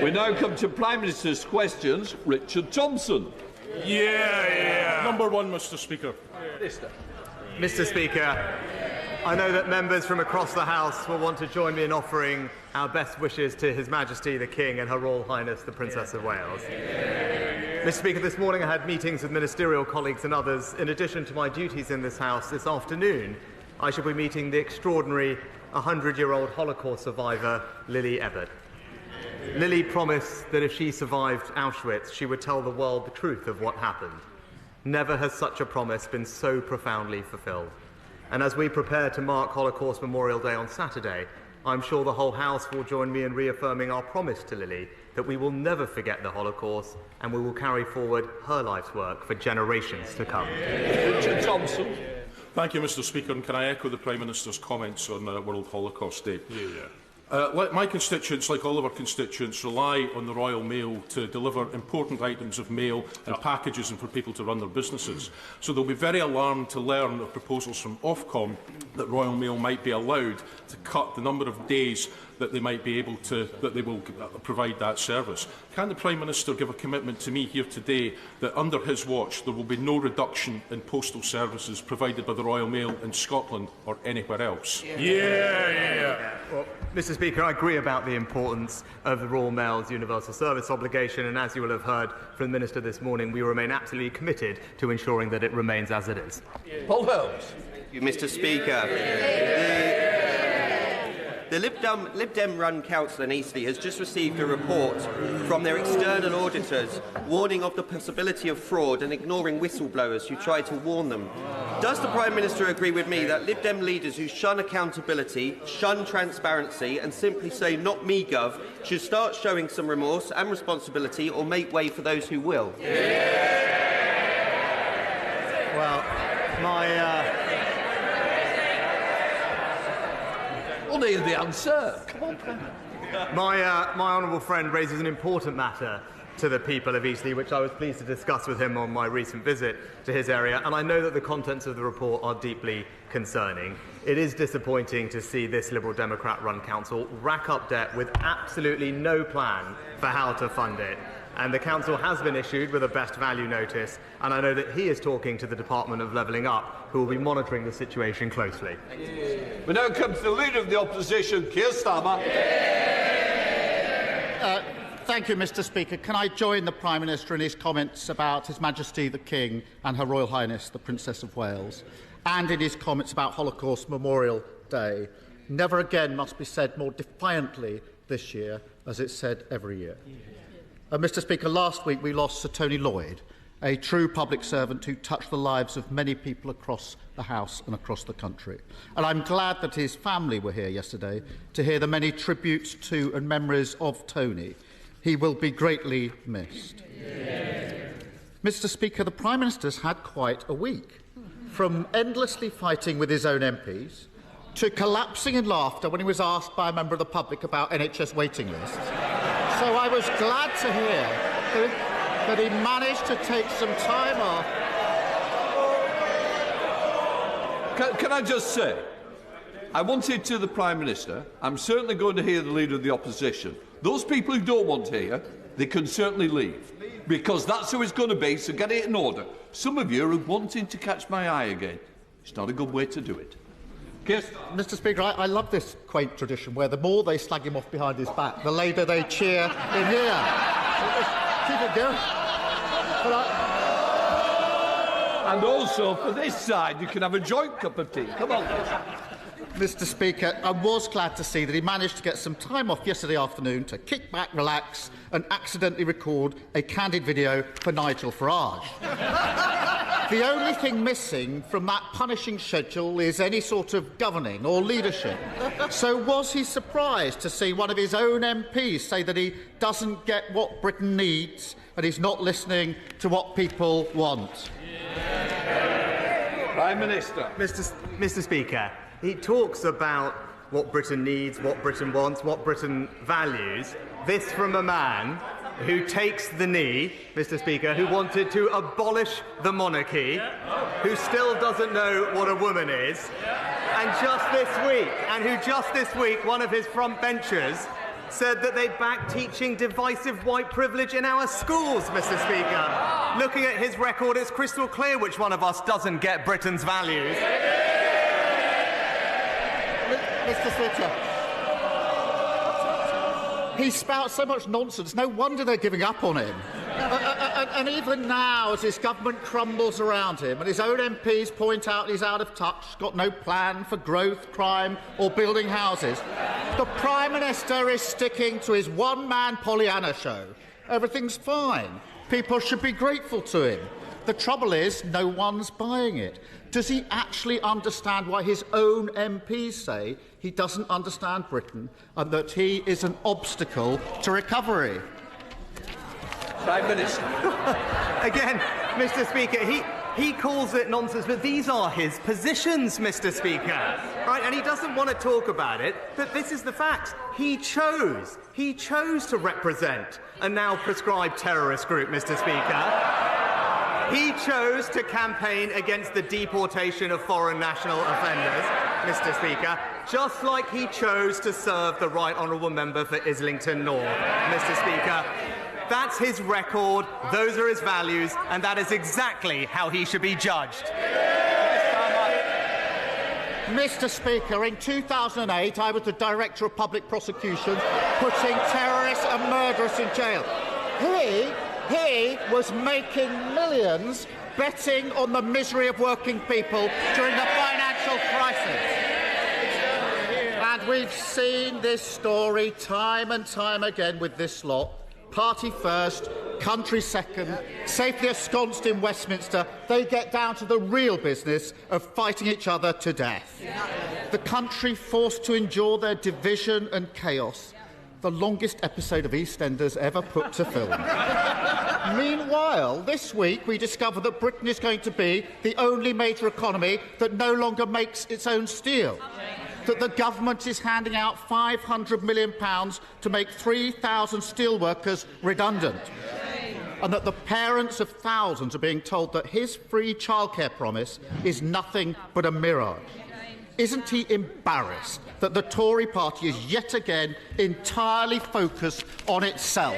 We now come to Prime Minister's questions. Richard Thompson. Number one, Mr. Speaker. Mr. Speaker, I know that members from across the House will want to join me in offering our best wishes to His Majesty the King and Her Royal Highness the Princess of Wales. Mr. Speaker, this morning I had meetings with ministerial colleagues and others. In addition to my duties in this House, this afternoon I shall be meeting the extraordinary 100-year-old Holocaust survivor, Lily Ebert. Lily promised that if she survived Auschwitz, she would tell the world the truth of what happened. Never has such a promise been so profoundly fulfilled. And as we prepare to mark Holocaust Memorial Day on Saturday, I'm sure the whole House will join me in reaffirming our promise to Lily that we will never forget the Holocaust and we will carry forward her life's work for generations to come. Richard Thompson. Thank you, Mr. Speaker. And can I echo the Prime Minister's comments on World Holocaust Day? My constituents, like all of our constituents, rely on the Royal Mail to deliver important items of mail and packages and for people to run their businesses. So they'll be very alarmed to learn of proposals from Ofcom that Royal Mail might be allowed to cut the number of days that they might be able to, that they will provide that service. Can the Prime Minister give a commitment to me here today that under his watch there will be no reduction in postal services provided by the Royal Mail in Scotland or anywhere else? Well, Mr. Speaker, I agree about the importance of the Royal Mail's universal service obligation, and as you will have heard from the Minister this morning, we remain absolutely committed to ensuring that it remains as it is. Paul Holmes. Thank you, Mr. Speaker. The Lib Dem-run council in Eastleigh has just received a report from their external auditors warning of the possibility of fraud and ignoring whistleblowers who try to warn them. Does the Prime Minister agree with me that Lib Dem leaders who shun accountability, shun transparency and simply say "not me, Gov" should start showing some remorse and responsibility or make way for those who will? Well, We'll hear the answer. Come on, Prime. my honourable friend raises an important matter to the people of Eastleigh, which I was pleased to discuss with him on my recent visit to his area, and I know that the contents of the report are deeply concerning. It is disappointing to see this Liberal Democrat-run council rack up debt with absolutely no plan for how to fund it. And the council has been issued with a best value notice, and I know that he is talking to the Department of Levelling Up, who will be monitoring the situation closely. We now come to the Leader of the Opposition, Keir Starmer. Thank you, Mr. Speaker. Can I join the Prime Minister in his comments about His Majesty the King and Her Royal Highness the Princess of Wales, and in his comments about Holocaust Memorial Day? Never again must be said more defiantly this year, as it's said every year. Mr. Speaker, last week we lost Sir Tony Lloyd, a true public servant who touched the lives of many people across the House and across the country. And I'm glad that his family were here yesterday to hear the many tributes to and memories of Tony. He will be greatly missed. Mr. Speaker, the Prime Minister's had quite a week, from endlessly fighting with his own MPs to collapsing in laughter when he was asked by a member of the public about NHS waiting lists. So I was glad to hear that he managed to take some time off. Can I just say, I wanted to the Prime Minister, I'm certainly going to hear the Leader of the Opposition. Those people who don't want to hear, they can certainly leave, because that's how it's going to be, so get it in order. Some of you are wanting to catch my eye again. It's not a good way to do it. Mr. Speaker, I love this quaint tradition where the more they slag him off behind his back, the louder they cheer in here. Keep it going. And also, for this side, you can have a joint cup of tea. Come on. Mr. Speaker, I was glad to see that he managed to get some time off yesterday afternoon to kick back, relax and accidentally record a candid video for Nigel Farage. The only thing missing from that punishing schedule is any sort of governing or leadership. So was he surprised to see one of his own MPs say that he doesn't get what Britain needs and he's not listening to what people want? Prime Minister. Mr. Speaker, he talks about what Britain needs, what Britain wants, what Britain values. This from a man who takes the knee, Mr. Speaker, who wanted to abolish the monarchy, who still doesn't know what a woman is, and who just this week, one of his front benchers said that they'd back teaching divisive white privilege in our schools, Mr. Speaker. Looking at his record, it's crystal clear which one of us doesn't get Britain's values. Mr. Speaker, he spouts so much nonsense, no wonder they're giving up on him. And even now, as his government crumbles around him and his own MPs point out he's out of touch, got no plan for growth, crime or building houses, the Prime Minister is sticking to his one-man Pollyanna show. Everything's fine. People should be grateful to him. The trouble is, no one's buying it. Does he actually understand why his own MPs say he doesn't understand Britain and that he is an obstacle to recovery? Prime Minister. Again, Mr. Speaker, he calls it nonsense, but these are his positions, Mr. Speaker. Right? And he doesn't want to talk about it, but this is the fact. He chose to represent a now proscribed terrorist group, Mr. Speaker. He chose to campaign against the deportation of foreign national offenders, Mr. Speaker, just like he chose to serve the Right Honourable Member for Islington North, Mr. Speaker. That's his record, those are his values, and that is exactly how he should be judged. Mr. Speaker, in 2008, I was the Director of Public Prosecution, putting terrorists and murderers in jail. He was making millions betting on the misery of working people during the financial crisis. And we've seen this story time and time again with this lot. Party first, country second, safely ensconced in Westminster, they get down to the real business of fighting each other to death. The country forced to endure their division and chaos. The longest episode of EastEnders ever put to film. Meanwhile, this week we discover that Britain is going to be the only major economy that no longer makes its own steel. That the government is handing out £500 million to make 3,000 steelworkers redundant. And that the parents of thousands are being told that his free childcare promise is nothing but a mirage. Isn't he embarrassed that the Tory party is yet again entirely focused on itself?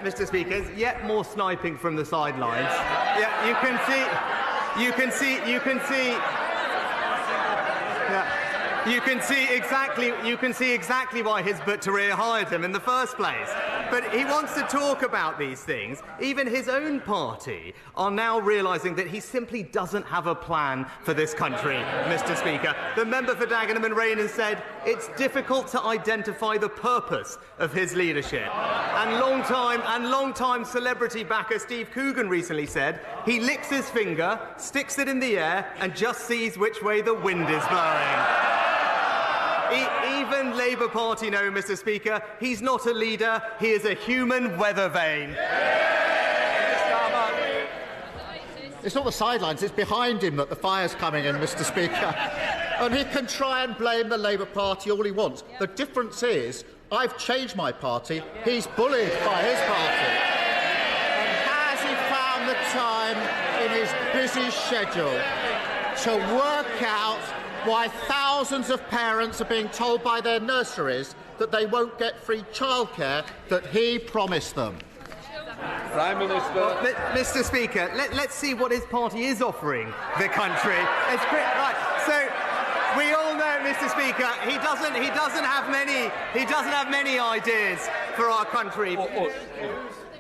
Mr. Speaker, there's yet more sniping from the sidelines. Yeah, you can see exactly why Hizb ut-Tahrir hired him in the first place. But he wants to talk about these things. Even his own party are now realising that he simply doesn't have a plan for this country, Mr. Speaker. The member for Dagenham and Rain has said it's difficult to identify the purpose of his leadership. And long-time celebrity backer Steve Coogan recently said he licks his finger, sticks it in the air, and just sees which way the wind is blowing. Even Labour Party know, Mr. Speaker, he's not a leader, he is a human weather vane. It's not the sidelines, it's behind him that the fire's coming in, Mr. Speaker. And he can try and blame the Labour Party all he wants. The difference is, I've changed my party, he's bullied by his party. And has he found the time in his busy schedule to work out why thousands of parents are being told by their nurseries that they won't get free childcare that he promised them? Prime Minister. Well, Mr. Speaker, let's see what his party is offering the country. Right, so we all know, Mr. Speaker, he doesn't have many ideas for our country.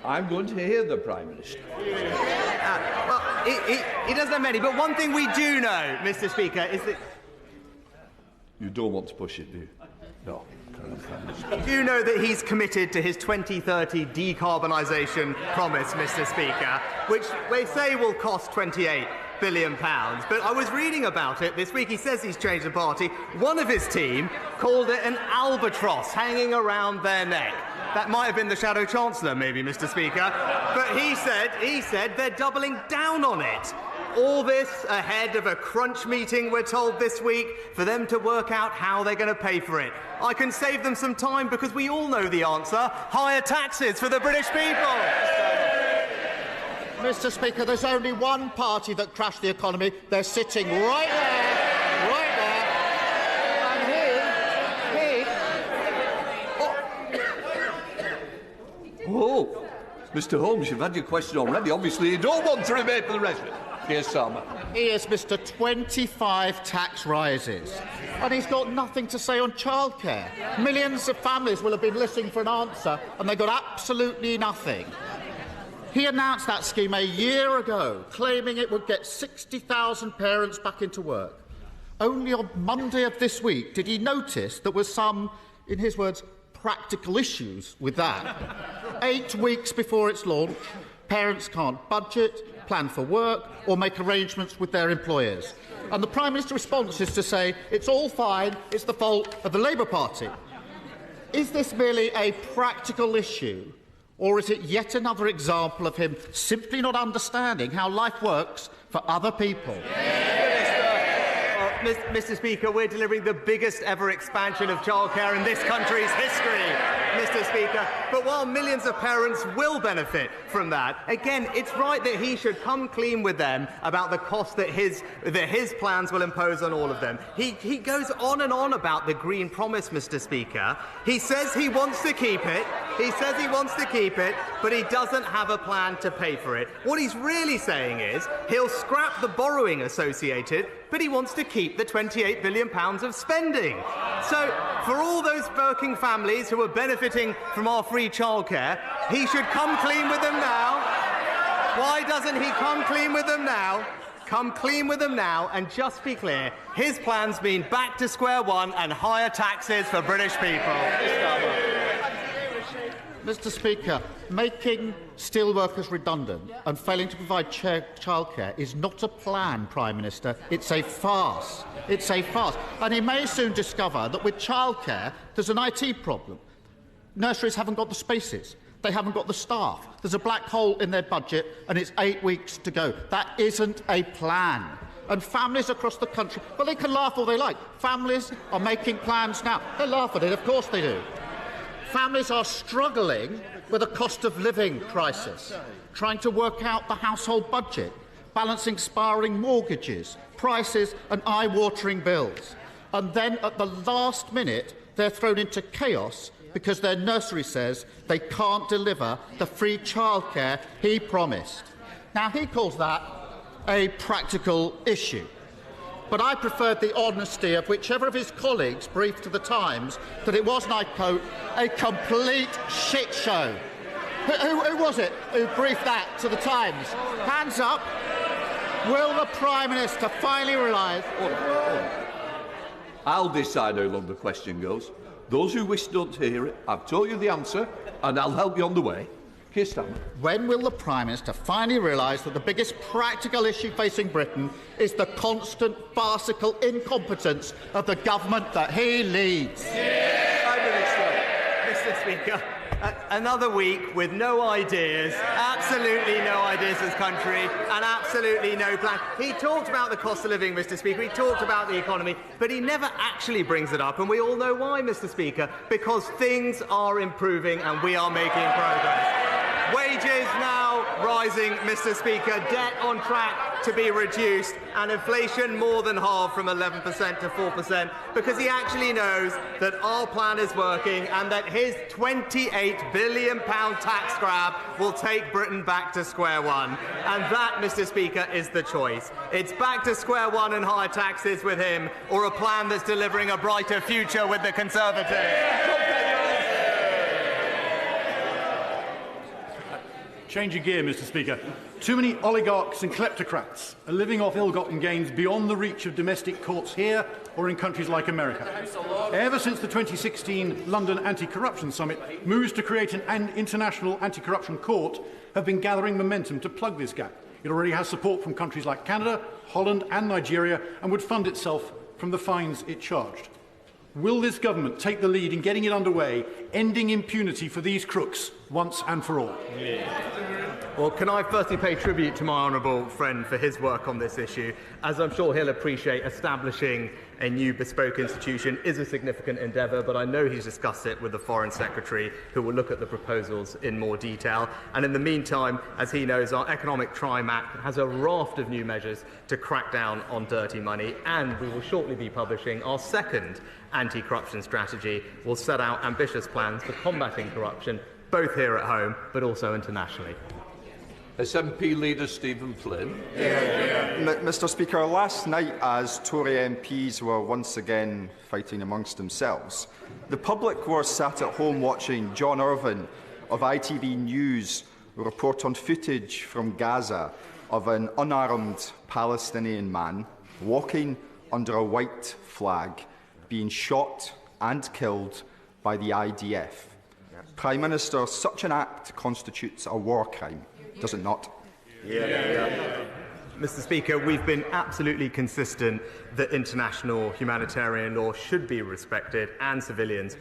I'm going to hear the Prime Minister. Well, he doesn't have many, but one thing we do know, Mr. Speaker, is that... You don't want to push it, do you? No. We do know that he's committed to his 2030 decarbonisation promise, Mr. Speaker, which they say will cost £28 billion. But I was reading about it this week. He says he's changed the party. One of his team called it an albatross hanging around their neck. That might have been the Shadow Chancellor, maybe, Mr. Speaker. But he said they're doubling down on it. All this ahead of a crunch meeting, we're told this week, for them to work out how they're going to pay for it. I can save them some time because we all know the answer. Higher taxes for the British people. Mr. Speaker, there's only one party that crashed the economy. They're sitting right there. Mr Holmes, you've had your question already. Obviously, you don't want to remain for the resident. Here's Salma. Here's Mr. 25 tax rises. And he's got nothing to say on childcare. Millions of families will have been listening for an answer, and they got absolutely nothing. He announced that scheme a year ago, claiming it would get 60,000 parents back into work. Only on Monday of this week did he notice there were some, in his words, practical issues with that. 8 weeks before its launch, parents can't budget, plan for work or make arrangements with their employers. And the Prime Minister's response is to say it's all fine, it's the fault of the Labour Party. Is this merely a practical issue, or is it yet another example of him simply not understanding how life works for other people? Mr. Speaker, we're delivering the biggest ever expansion of childcare in this country's history, Mr. Speaker. But while millions of parents will benefit from that, again, it's right that he should come clean with them about the cost that his plans will impose on all of them. He goes on and on about the Green Promise, Mr. Speaker. He says he wants to keep it. He says he wants to keep it, but he doesn't have a plan to pay for it. What he's really saying is he'll scrap the borrowing associated, but he wants to keep the £28 billion of spending. So, for all those working families who are benefiting from our free childcare, he should come clean with them now. Why doesn't he come clean with them now? Come clean with them now and just be clear, his plans mean back to square one and higher taxes for British people. Mr. Speaker, making steelworkers redundant and failing to provide childcare is not a plan, Prime Minister. It's a farce. It's a farce. And he may soon discover that with childcare, there's an IT problem. Nurseries haven't got the spaces. They haven't got the staff. There's a black hole in their budget, and it's 8 weeks to go. That isn't a plan. And families across the country, well, they can laugh all they like. Families are making plans now. They laugh at it, of course they do. Families are struggling with a cost of living crisis, trying to work out the household budget, balancing spiralling mortgages, prices and eye-watering bills. And then at the last minute, they're thrown into chaos because their nursery says they can't deliver the free childcare he promised. Now, he calls that a practical issue. But I preferred the honesty of whichever of his colleagues briefed to the Times that it was, and I quote, a complete shit show. Who was it who briefed that to the Times? Hands up. Will the Prime Minister finally realise... I'll decide how long the question goes. Those who wish don't hear it, I've told you the answer, and I'll help you on the way. When will the Prime Minister finally realise that the biggest practical issue facing Britain is the constant farcical incompetence of the government that he leads? Mr. Speaker, another week with no ideas, absolutely no ideas as country, and absolutely no plan. He talked about the cost of living, Mr. Speaker, he talked about the economy, but he never actually brings it up, and we all know why, Mr. Speaker, because things are improving and we are making progress. Wages now rising, Mr. Speaker, debt on track to be reduced, and inflation more than halved from 11% to 4%, because he actually knows that our plan is working and that his £28 billion tax grab will take Britain back to square one. And that, Mr. Speaker, is the choice. It's back to square one and higher taxes with him, or a plan that's delivering a brighter future with the Conservatives. Changing gear, Mr. Speaker. Too many oligarchs and kleptocrats are living off ill-gotten gains beyond the reach of domestic courts here or in countries like America. Ever since the 2016 London Anti-Corruption Summit, moves to create an international anti-corruption court have been gathering momentum to plug this gap. It already has support from countries like Canada, Holland and Nigeria, and would fund itself from the fines it charged. Will this government take the lead in getting it underway, ending impunity for these crooks once and for all? Well, can I firstly pay tribute to my honourable friend for his work on this issue? As I'm sure he'll appreciate, establishing a new bespoke institution is a significant endeavour, but I know he's discussed it with the Foreign Secretary, who will look at the proposals in more detail. And in the meantime, as he knows, our Economic Crime Act has a raft of new measures to crack down on dirty money, and we will shortly be publishing our second anti-corruption strategy. Will set out ambitious plans for combating corruption both here at home but also internationally. SNP leader Stephen Flynn. Mr. Speaker, last night, as Tory MPs were once again fighting amongst themselves, the public were sat at home watching John Irvine of ITV News report on footage from Gaza of an unarmed Palestinian man walking under a white flag, being shot and killed by the IDF. Prime Minister, such an act constitutes a war crime, does it not? Mr. Speaker, we've been absolutely consistent that international humanitarian law should be respected and civilians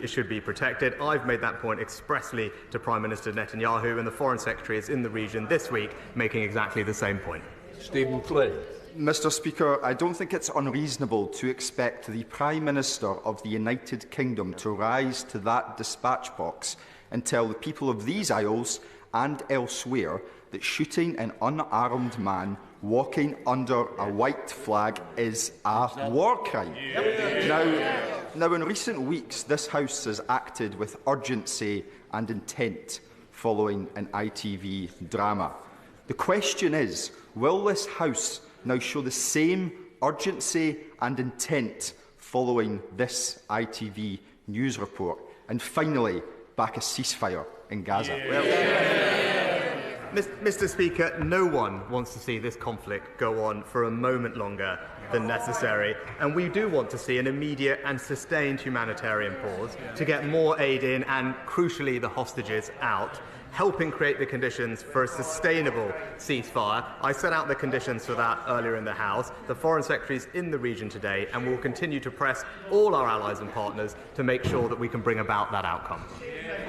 should be protected. I've made that point expressly to Prime Minister Netanyahu, and the Foreign Secretary is in the region this week making exactly the same point. Stephen Flynn. Mr. Speaker, I don't think it's unreasonable to expect the Prime Minister of the United Kingdom to rise to that dispatch box and tell the people of these Isles and elsewhere that shooting an unarmed man walking under a white flag is a war crime. Now, in recent weeks, this House has acted with urgency and intent following an ITV drama. The question is, will this House now show the same urgency and intent following this ITV news report? And finally, back a ceasefire in Gaza? Mr. Speaker, no one wants to see this conflict go on for a moment longer than necessary, and we do want to see an immediate and sustained humanitarian pause to get more aid in and, crucially, the hostages out, helping create the conditions for a sustainable ceasefire. I set out the conditions for that earlier in the House. The Foreign Secretary is in the region today and will continue to press all our allies and partners to make sure that we can bring about that outcome.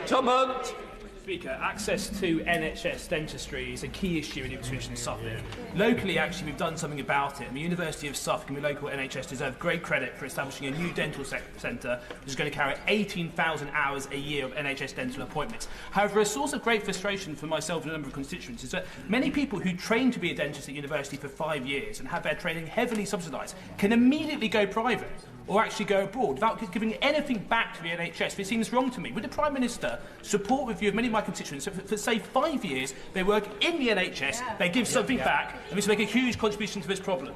Tom Hunt. Speaker, access to NHS dentistry is a key issue in Ipswich and Suffolk. Locally, actually, we've done something about it. And the University of Suffolk and the local NHS deserve great credit for establishing a new dental centre which is going to carry 18,000 hours a year of NHS dental appointments. However, a source of great frustration for myself and a number of constituents is that many people who train to be a dentist at university for 5 years and have their training heavily subsidised can immediately go private or actually go abroad without giving anything back to the NHS. It seems wrong to me. Would the Prime Minister support the view of many of my constituents that for, say, 5 years they work in the NHS, they give something back, and this will make a huge contribution to this problem?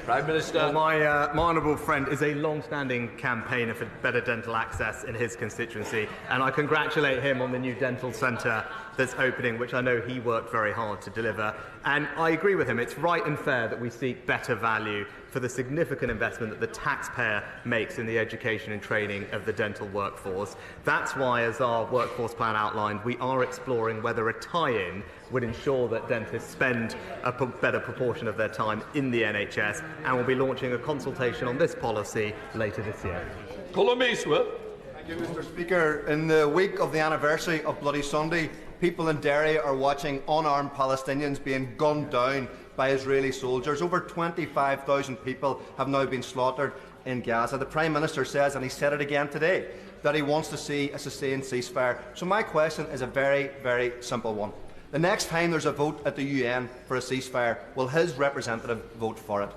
Prime Minister. Well, my honourable friend is a long-standing campaigner for better dental access in his constituency, and I congratulate him on the new dental centre that's opening, which I know he worked very hard to deliver. And I agree with him. It's right and fair that we seek better value for the significant investment that the taxpayer makes in the education and training of the dental workforce. That's why, as our workforce plan outlined, we are exploring whether a tie-in would ensure that dentists spend a better proportion of their time in the NHS, and we'll be launching a consultation on this policy later this year. Colm Eastwood. Thank you, Mr. Speaker. In the week of the anniversary of Bloody Sunday, people in Derry are watching unarmed Palestinians being gunned down by Israeli soldiers. Over 25,000 people have now been slaughtered in Gaza. The Prime Minister says, and he said it again today, that he wants to see a sustained ceasefire. So my question is a very, very simple one. The next time there's a vote at the UN for a ceasefire, will his representative vote for it?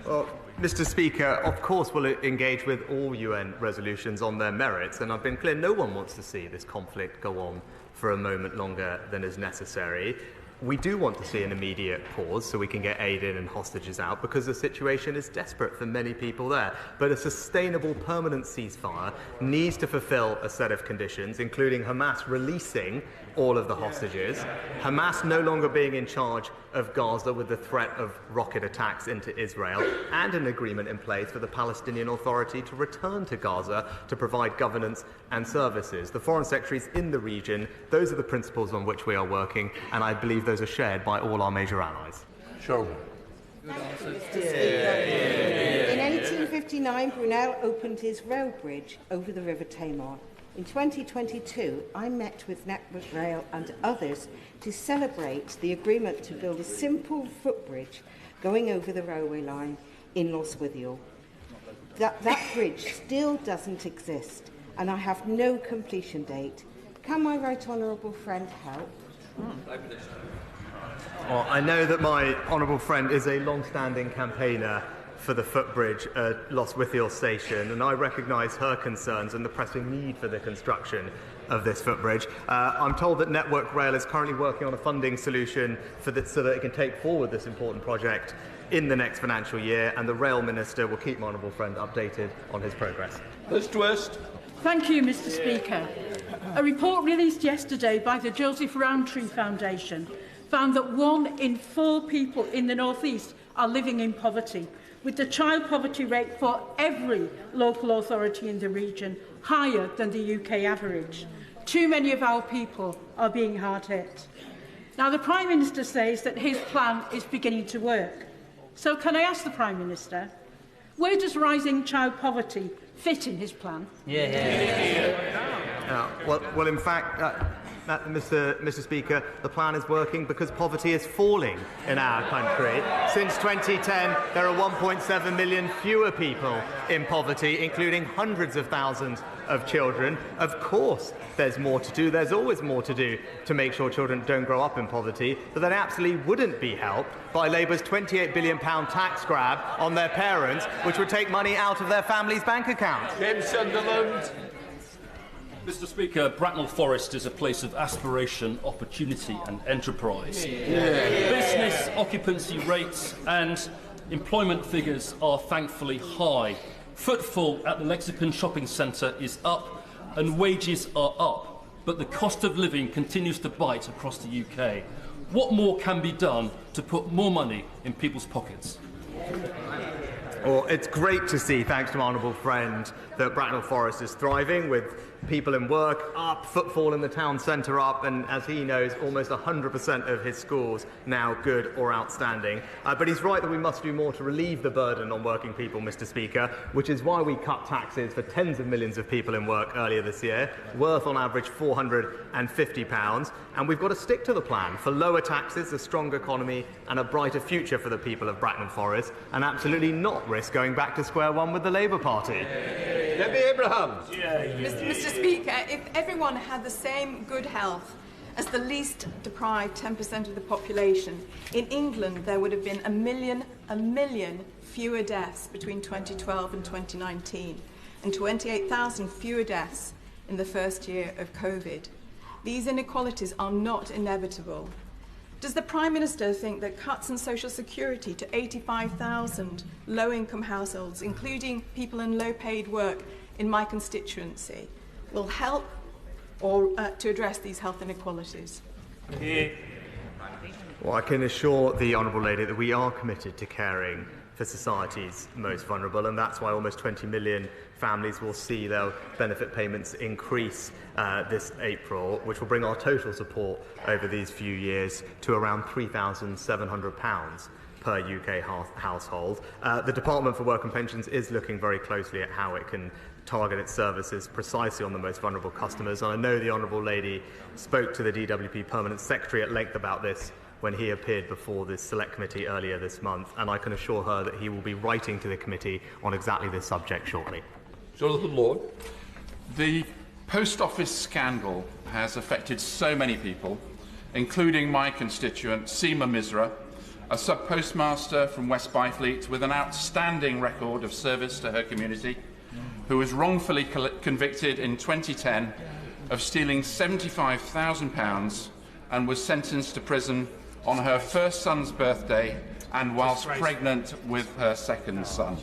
Well, Mr. Speaker, of course we'll engage with all UN resolutions on their merits, and I've been clear no one wants to see this conflict go on for a moment longer than is necessary. We do want to see an immediate pause so we can get aid in and hostages out, because the situation is desperate for many people there. But a sustainable, permanent ceasefire needs to fulfil a set of conditions, including Hamas releasing all of the hostages, Hamas no longer being in charge of Gaza with the threat of rocket attacks into Israel, and an agreement in place for the Palestinian Authority to return to Gaza to provide governance and services. The Foreign Secretary is in the region. Those are the principles on which we are working, and I believe those are shared by all our major allies. Sure. Thank you, Mr. Speaker. In 1859, Brunel opened his rail bridge over the River Tamar. In 2022, I met with Network Rail and others to celebrate the agreement to build a simple footbridge going over the railway line in Loswithiel. That bridge still doesn't exist, and I have no completion date. Can my right honourable friend help? Well, I know that my honourable friend is a long-standing campaigner for the footbridge at Lostwithiel Station, and I recognise her concerns and the pressing need for the construction of this footbridge. I'm told that Network Rail is currently working on a funding solution for this, so that it can take forward this important project in the next financial year, and the Rail Minister will keep my honourable friend updated on his progress. Mr. West. Thank you, Mr. Speaker. A report released yesterday by the Joseph Rowntree Foundation found that 1 in 4 people in the North East are living in poverty, with the child poverty rate for every local authority in the region higher than the UK average. Too many of our people are being hard hit. Now, the Prime Minister says that his plan is beginning to work. So can I ask the Prime Minister, where does rising child poverty fit in his plan? Well, in fact, Mr. Speaker, the plan is working because poverty is falling in our country. Since 2010, there are 1.7 million fewer people in poverty, including hundreds of thousands of children. Of course, there's more to do. There's always more to do to make sure children don't grow up in poverty, but that absolutely wouldn't be helped by Labour's £28 billion tax grab on their parents, which would take money out of their family's bank accounts. James Sunderland. Mr. Speaker, Bracknell Forest is a place of aspiration, opportunity and enterprise. Business occupancy rates and employment figures are thankfully high. Footfall at the Lexicon Shopping Centre is up and wages are up, but the cost of living continues to bite across the UK. What more can be done to put more money in people's pockets? Well, it's great to see, thanks to my honourable friend, that Bracknell Forest is thriving, with people in work up, footfall in the town centre up, and as he knows, almost 100% of his schools now good or outstanding. But he's right that we must do more to relieve the burden on working people, Mr. Speaker, which is why we cut taxes for tens of millions of people in work earlier this year, worth on average £450. And we've got to stick to the plan for lower taxes, a strong economy, and a brighter future for the people of Bracknell Forest, and absolutely not risk going back to square one with the Labour Party. Debbie Abrahams. Mr. Speaker, if everyone had the same good health as the least deprived 10% of the population, in England there would have been a million fewer deaths between 2012 and 2019, and 28,000 fewer deaths in the first year of COVID. These inequalities are not inevitable. Does the Prime Minister think that cuts in social security to 85,000 low-income households, including people in low-paid work in my constituency, will help to address these health inequalities? Well, I can assure the Honourable Lady that we are committed to caring for society's most vulnerable, and that's why almost 20 million families will see their benefit payments increase this April, which will bring our total support over these few years to around £3,700 per UK household. The Department for Work and Pensions is looking very closely at how it can target its services precisely on the most vulnerable customers, and I know the Honourable Lady spoke to the DWP Permanent Secretary at length about this when he appeared before this Select Committee earlier this month, and I can assure her that he will be writing to the committee on exactly this subject shortly. Jonathan Lord. The post office scandal has affected so many people, including my constituent, Seema Misra, a sub-postmaster from West Byfleet with an outstanding record of service to her community, who was wrongfully convicted in 2010 of stealing £75,000 and was sentenced to prison on her first son's birthday and whilst pregnant with her second son.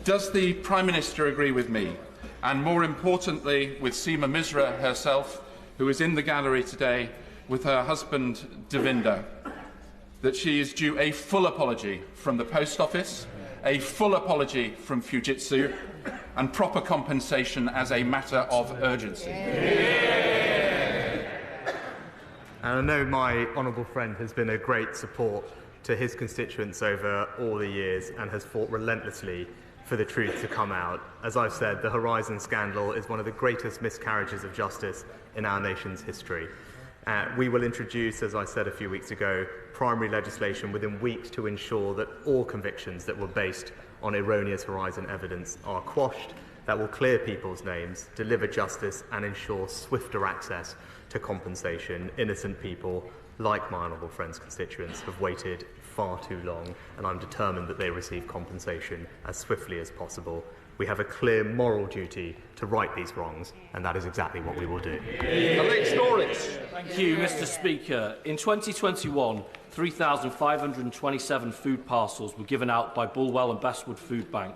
Does the Prime Minister agree with me, and more importantly with Seema Misra herself, who is in the gallery today with her husband Devinder, that she is due a full apology from the Post Office, a full apology from Fujitsu, and proper compensation as a matter of urgency? And I know my honourable friend has been a great support to his constituents over all the years and has fought relentlessly for the truth to come out. As I've said, the Horizon scandal is one of the greatest miscarriages of justice in our nation's history. We will introduce, as I said a few weeks ago, primary legislation within weeks to ensure that all convictions that were based on erroneous Horizon evidence are quashed, that will clear people's names, deliver justice and ensure swifter access to compensation. Innocent people, like my honourable friend's constituents, have waited far too long, and I'm determined that they receive compensation as swiftly as possible. We have a clear moral duty to right these wrongs, and that is exactly what we will do. Thank you, Mr. Speaker. In 2021, 3,527 food parcels were given out by Bulwell and Bestwood Food Bank.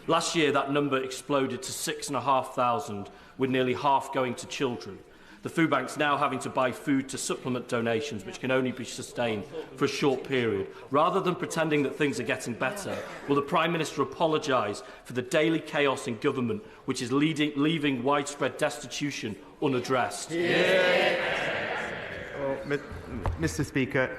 Last year, that number exploded to 6,500, with nearly half going to children. The food bank's now having to buy food to supplement donations, which can only be sustained for a short period. Rather than pretending that things are getting better, will the Prime Minister apologise for the daily chaos in government, which is leaving widespread destitution unaddressed? Well, Mr. Speaker,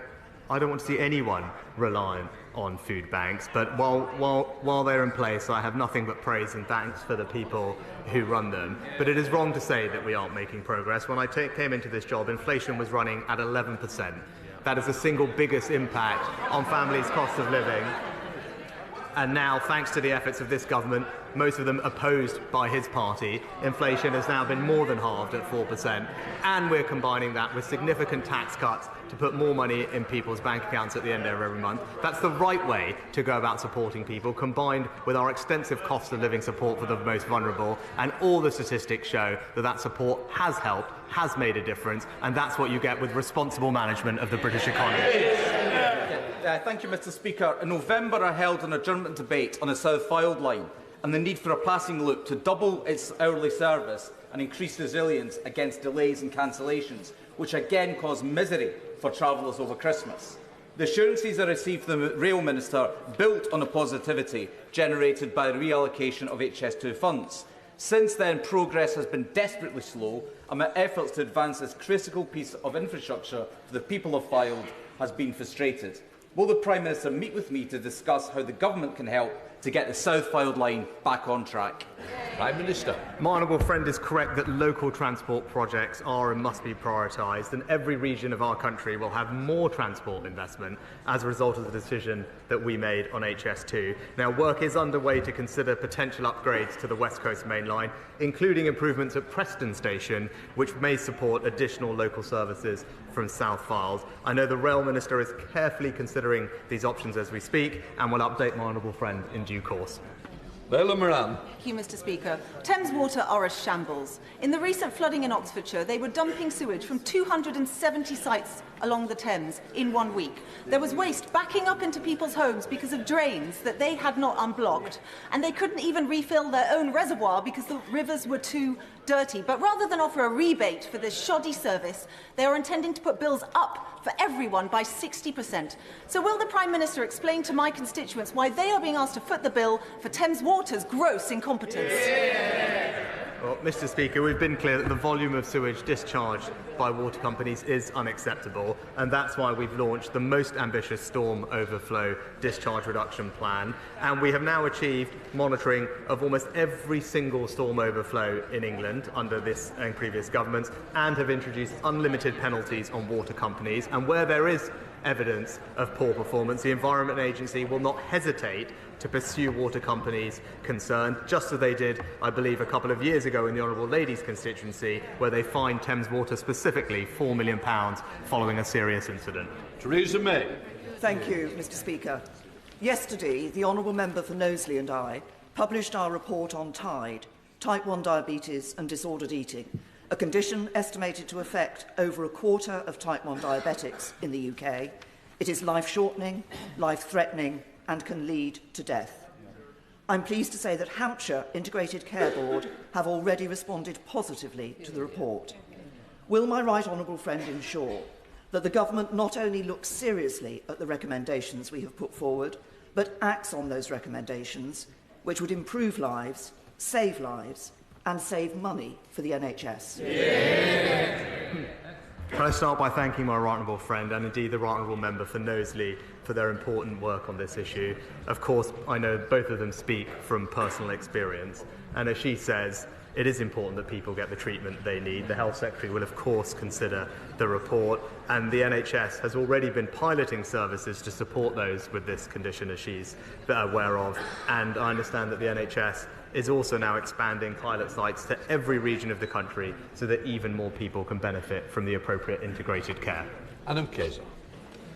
I don't want to see anyone reliant on food banks, but while they're in place, I have nothing but praise and thanks for the people who run them. But it is wrong to say that we aren't making progress. When I came into this job, inflation was running at 11%. That is the single biggest impact on families' cost of living. And now, thanks to the efforts of this government, most of them opposed by his party, inflation has now been more than halved at 4%, and we're combining that with significant tax cuts to put more money in people's bank accounts at the end of every month. That's the right way to go about supporting people, combined with our extensive cost of living support for the most vulnerable, and all the statistics show that that support has helped, has made a difference, and that's what you get with responsible management of the British economy. Thank you, Mr. Speaker. In November, I held an adjournment debate on the South Fylde line and the need for a passing loop to double its hourly service and increase resilience against delays and cancellations, which again cause misery for travellers over Christmas. The assurances I received from the Rail Minister built on the positivity generated by the reallocation of HS2 funds. Since then, progress has been desperately slow, and my efforts to advance this critical piece of infrastructure for the people of Fylde has been frustrated. Will the Prime Minister meet with me to discuss how the government can help to get the South Fylde line back on track? Prime Minister. My honourable friend is correct that local transport projects are and must be prioritised, and every region of our country will have more transport investment as a result of the decision that we made on HS2. Now, work is underway to consider potential upgrades to the West Coast Main Line, including improvements at Preston Station, which may support additional local services from South Fylde. I know the Rail Minister is carefully considering these options as we speak, and will update my honourable friend in due course. Leila Moran. Thank you, Mr. Speaker. Thames Water are a shambles. In the recent flooding in Oxfordshire, they were dumping sewage from 270 sites along the Thames in 1 week. There was waste backing up into people's homes because of drains that they had not unblocked, and they couldn't even refill their own reservoir because the rivers were too dirty. But rather than offer a rebate for this shoddy service, they are intending to put bills up for everyone by 60%. So will the Prime Minister explain to my constituents why they are being asked to foot the bill for Thames Water's gross incompetence? Well, Mr. Speaker, we've been clear that the volume of sewage discharged by water companies is unacceptable, and that's why we've launched the most ambitious storm overflow discharge reduction plan, and we have now achieved monitoring of almost every single storm overflow in England under this and previous governments, and have introduced unlimited penalties on water companies. And where there is evidence of poor performance, the Environment Agency will not hesitate to pursue water companies concerned, just as they did, I believe, a couple of years ago in the Honourable Lady's constituency, where they fined Thames Water specifically £4 million following a serious incident. Theresa May. Thank you, Mr. Speaker. Yesterday, the Honourable Member for Knowsley and I published our report on TIDE, type 1 diabetes and disordered eating, a condition estimated to affect over a quarter of type 1 diabetics in the UK. It is life-shortening, life-threatening, and can lead to death. I'm pleased to say that Hampshire Integrated Care Board have already responded positively to the report. Will my right honourable friend ensure that the government not only looks seriously at the recommendations we have put forward, but acts on those recommendations, which would improve lives, and save money for the NHS? Can I start by thanking my right honourable friend and indeed the right honourable member for Knowsley for their important work on this issue. Of course, I know both of them speak from personal experience, and as she says, it is important that people get the treatment they need. The Health Secretary will, of course, consider the report, and the NHS has already been piloting services to support those with this condition, as she's aware of, and I understand that the NHS is also now expanding pilot sites to every region of the country so that even more people can benefit from the appropriate integrated care. Adam Kaiser.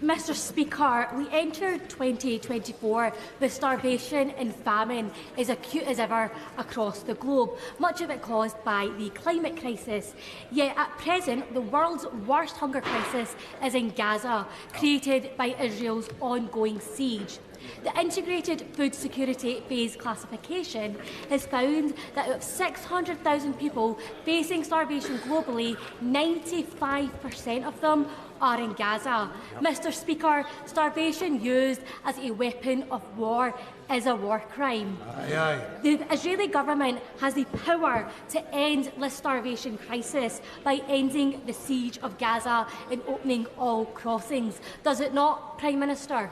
Mr Speaker, we entered 2024 with starvation and famine as acute as ever across the globe, much of it caused by the climate crisis. Yet at present, the world's worst hunger crisis is in Gaza, created by Israel's ongoing siege. The Integrated Food Security Phase classification has found that of 600,000 people facing starvation globally, 95% of them are in Gaza. Mr Speaker, starvation used as a weapon of war is a war crime. Aye, aye. The Israeli government has the power to end this starvation crisis by ending the siege of Gaza and opening all crossings. Does it not, Prime Minister?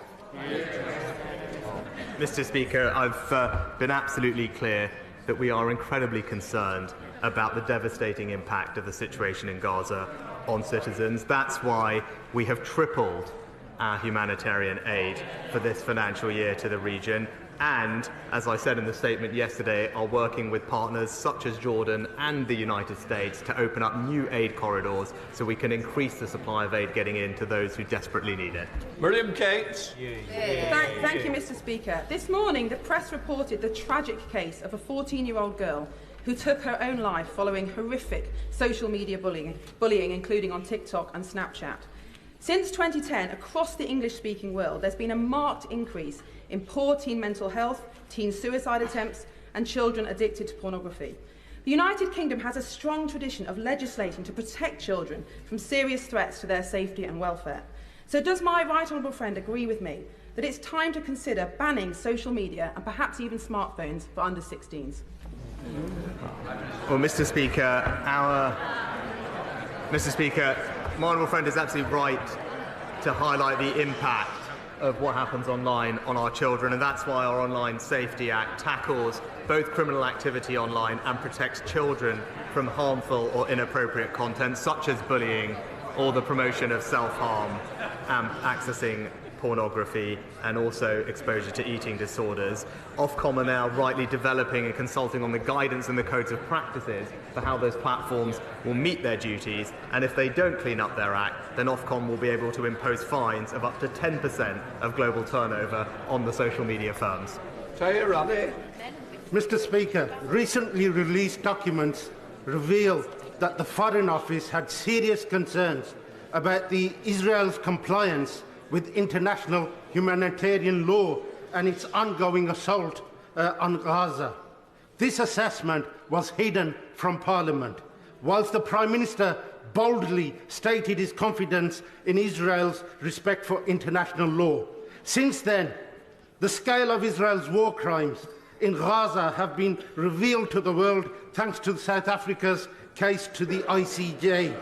Mr Speaker, I've been absolutely clear that we are incredibly concerned about the devastating impact of the situation in Gaza on citizens. That's why we have tripled our humanitarian aid for this financial year to the region. And, as I said in the statement yesterday, are working with partners such as Jordan and the United States to open up new aid corridors so we can increase the supply of aid getting in to those who desperately need it. Miriam Cates. Thank you, Mr Speaker. This morning, the press reported the tragic case of a 14-year-old girl who took her own life following horrific social media bullying, including on TikTok and Snapchat. Since 2010, across the English-speaking world, there's been a marked increase in poor teen mental health, teen suicide attempts, and children addicted to pornography. The United Kingdom has a strong tradition of legislating to protect children from serious threats to their safety and welfare. So does my right honourable friend agree with me that it's time to consider banning social media and perhaps even smartphones for under-16s? Well, Mr Speaker, my honourable friend is absolutely right to highlight the impact of what happens online on our children, and that's why our Online Safety Act tackles both criminal activity online and protects children from harmful or inappropriate content such as bullying or the promotion of self-harm, accessing pornography and also exposure to eating disorders. Ofcom are now rightly developing and consulting on the guidance and the codes of practices for how those platforms will meet their duties, and if they don't clean up their act, then Ofcom will be able to impose fines of up to 10% of global turnover on the social media firms. Mr Speaker, recently released documents reveal that the Foreign Office had serious concerns about Israel's compliance with international humanitarian law and its ongoing assault on Gaza. This assessment was hidden from Parliament, whilst the Prime Minister boldly stated his confidence in Israel's respect for international law. Since then, the scale of Israel's war crimes in Gaza have been revealed to the world thanks to South Africa's case to the ICJ.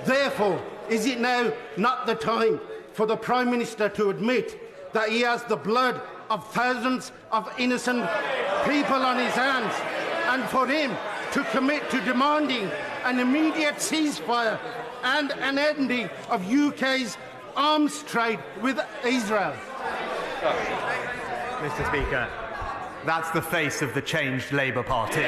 Therefore, is it now not the time for the Prime Minister to admit that he has the blood of thousands of innocent people on his hands, and for him to commit to demanding an immediate ceasefire and an ending of UK's arms trade with Israel? Mr Speaker, that's the face of the changed Labour Party.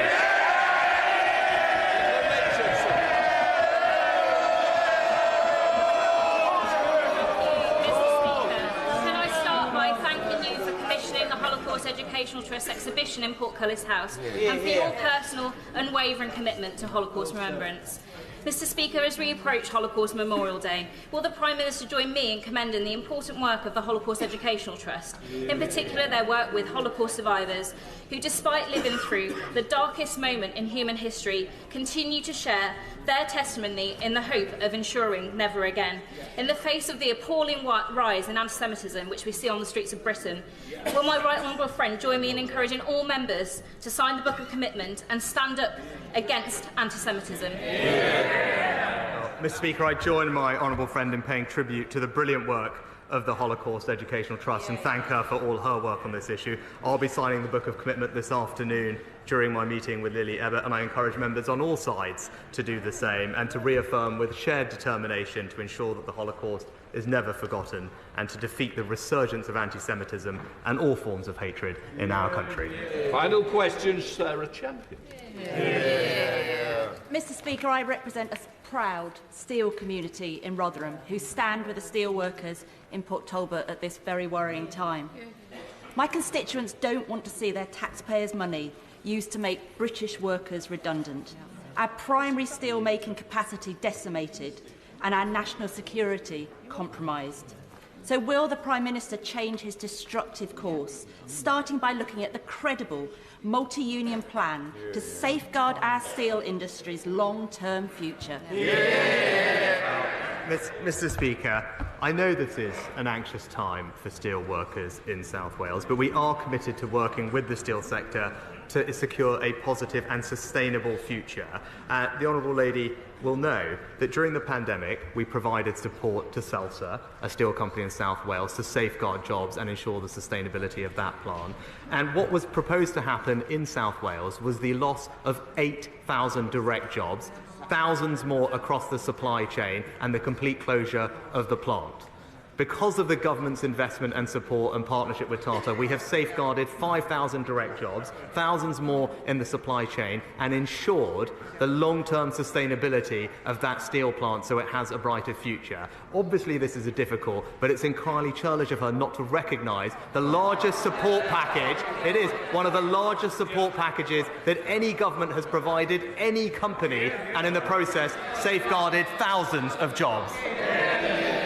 Educational Trust exhibition in Portcullis House and for your personal, unwavering commitment to Holocaust remembrance. Mr Speaker, as we approach Holocaust Memorial Day, will the Prime Minister join me in commending the important work of the Holocaust Educational Trust, in particular their work with Holocaust survivors, who, despite living through the darkest moment in human history, continue to share their testimony in the hope of ensuring never again. In the face of the appalling rise in anti-Semitism which we see on the streets of Britain, will my right honourable friend join me in encouraging all members to sign the Book of Commitment and stand up against anti-Semitism? Mr Speaker, I join my honourable friend in paying tribute to the brilliant work of the Holocaust Educational Trust and thank her for all her work on this issue. I'll be signing the Book of Commitment this afternoon during my meeting with Lily Ebbett, and I encourage members on all sides to do the same and to reaffirm with shared determination to ensure that the Holocaust is never forgotten and to defeat the resurgence of anti-Semitism and all forms of hatred in our country. Final question, Sarah Champion. Mr Speaker, I represent a proud steel community in Rotherham who stand with the steel workers in Port Talbot at this very worrying time. My constituents don't want to see their taxpayers' money used to make British workers redundant, our primary steel-making capacity decimated, and our national security compromised. So will the Prime Minister change his destructive course, starting by looking at the credible multi-union plan to safeguard our steel industry's long-term future? Mr. Speaker, I know this is an anxious time for steel workers in South Wales, but we are committed to working with the steel sector to secure a positive and sustainable future. The Honourable Lady will know that during the pandemic we provided support to Celsa, a steel company in South Wales, to safeguard jobs and ensure the sustainability of that plant. And what was proposed to happen in South Wales was the loss of 8,000 direct jobs, thousands more across the supply chain, and the complete closure of the plant. Because of the government's investment and support and partnership with Tata, we have safeguarded 5,000 direct jobs, thousands more in the supply chain, and ensured the long-term sustainability of that steel plant so it has a brighter future. Obviously, this is difficult, but it's entirely churlish of her not to recognise the largest support package. It is one of the largest support packages that any government has provided any company, and in the process safeguarded thousands of jobs.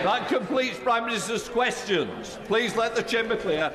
That completes Prime Minister's questions. Please let the chamber clear.